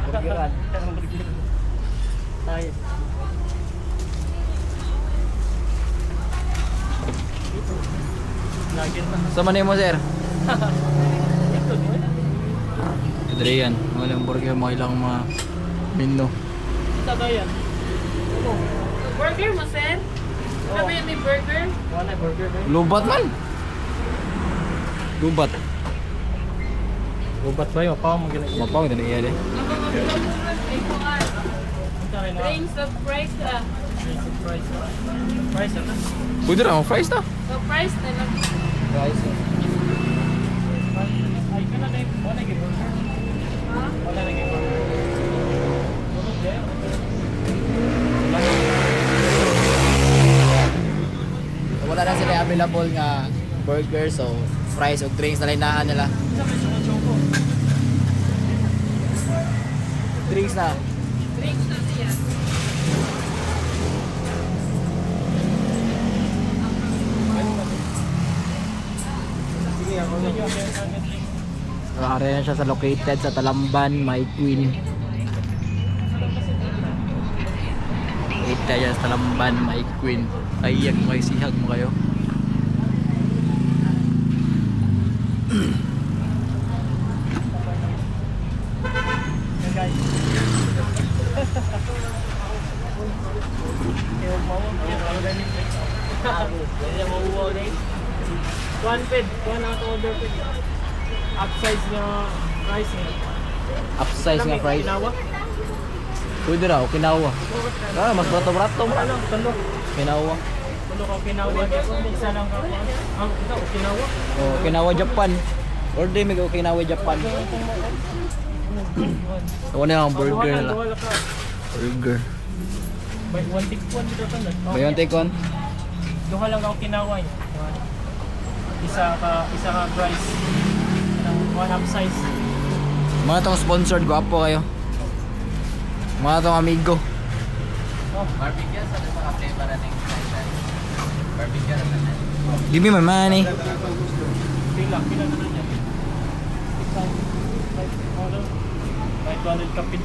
Burgeran. Tayo. Nugget na. Sa manay mo, sir? Ito, di ba? Adrian, walang burger mo ilang mga menu. Ito ba yan? Ano? Burger mo, sir? Ano ba yan, may burger? Wala, burger ba yun? Lubat man. Lubat. Ubat ba yun? Paano mo ginagawa? Mapang din iya deh. Drinks of price ah. Price. Price ito? Pwede ra mo fries ta. So price na lang. Fries. Ay, ka na na yung wala yung burger. Ha? Wala na yung burger. Wala na sila available nga burger so fries o drinks na lainaan nila. Isa ba yung choco? Drinks na. Drinks na siya. Sige, ako na yun. Ari na siya sa located sa Talamban, May Queen. Located siya sa Talamban, May Queen. Ayag mo kayo, sihag mo kayo. Yan guys. One ped, one out order ped. Upsize nga price nga. Upsize nga fries. Kinawa? Pwede raw, kinawa. Ah, mas brato-brato mo. Ano? Talo. Kinawa. Talo ka kinawa. Isa lang ka. Ang ito, kinawa. Oh, kinawa Japan. Order mig kinawa Japan. Ako na yung burger nila. Duha ka. Burger. By one take one dito tanda. May one take one. Duha lang ako kinawa. Isa ka price. One upsize. Mga tong sponsored, guwapo kayo. Mga tong amigo. Oh, Barbecue sa mga flavor ng barbecue na. Give me my money. pila na niya. 500 kapit.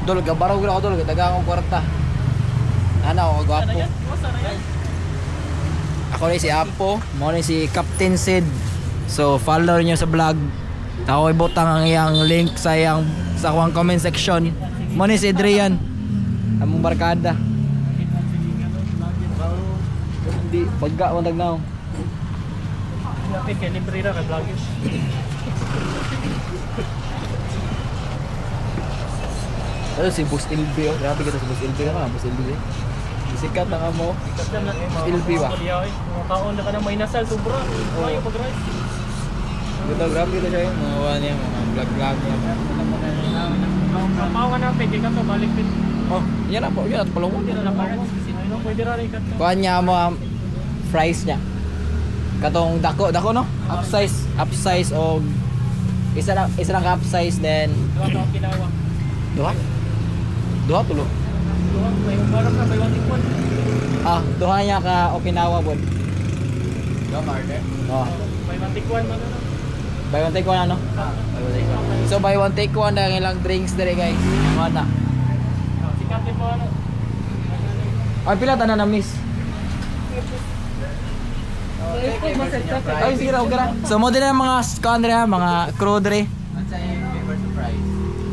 Dol, gabaraw gila ko dol, taga akong kwarta. Ano ako, Sana guwapo. yan? Sana yan? Ako rin si Apo, mo rin si Captain Sid. So follow niyo sa vlog. Ako ibutang ang iyang link sa iyang sa akong comment section. Mo ni si Adrian. Among barkada. Hindi pagka mo tagnaw. Lapit kay libre ra kay vloggers. Ano si Boss Ilby oh. Grabe kita si Boss Ilby ka Boss Ilby. Sikat na ka mo. Kaptan na eh. LP ba? Mga kaon na ka na may nasal sobra. Mayo pag rice. Ito grabe kita siya yung mga niya, mga vlog niya. Kapawa na pwede ka to balik pin. Oh, yan na po, yan at palungon. Pwede na lang ano pwede ra rin ka to. Kuha niya mo ang fries niya. Katong dako no? Upsize o isa lang ka upsize then Duha ka kinawa. duha tulo. Duha may barang na may one tikwan. Duha niya ka Okinawa bod. Go order. Oh, May one tikwan man ano. buy one take one ano? So buy one take one ang ilang drinks dire guys. Mana? Sikat din mo ano. Ay pila tanan na miss. Ay sige raw gara. So mo din ang mga scan dire mga crew dire. At sa yung flavor surprise.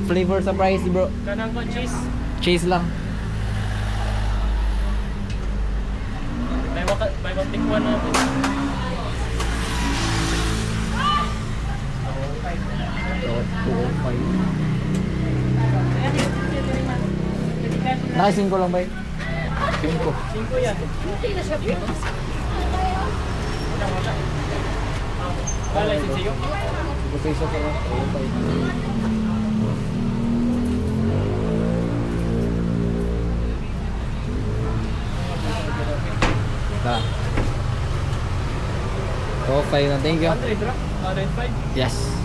Flavor surprise bro. Kanang ko cheese. Cheese lang. May one tikwan na. Naka 5 lang ba? 5. 5 yan. Wala. Wala si Siyo. 5 peso ka lang. Oh, 5 na. Thank you. 100 ra. 105. Yes.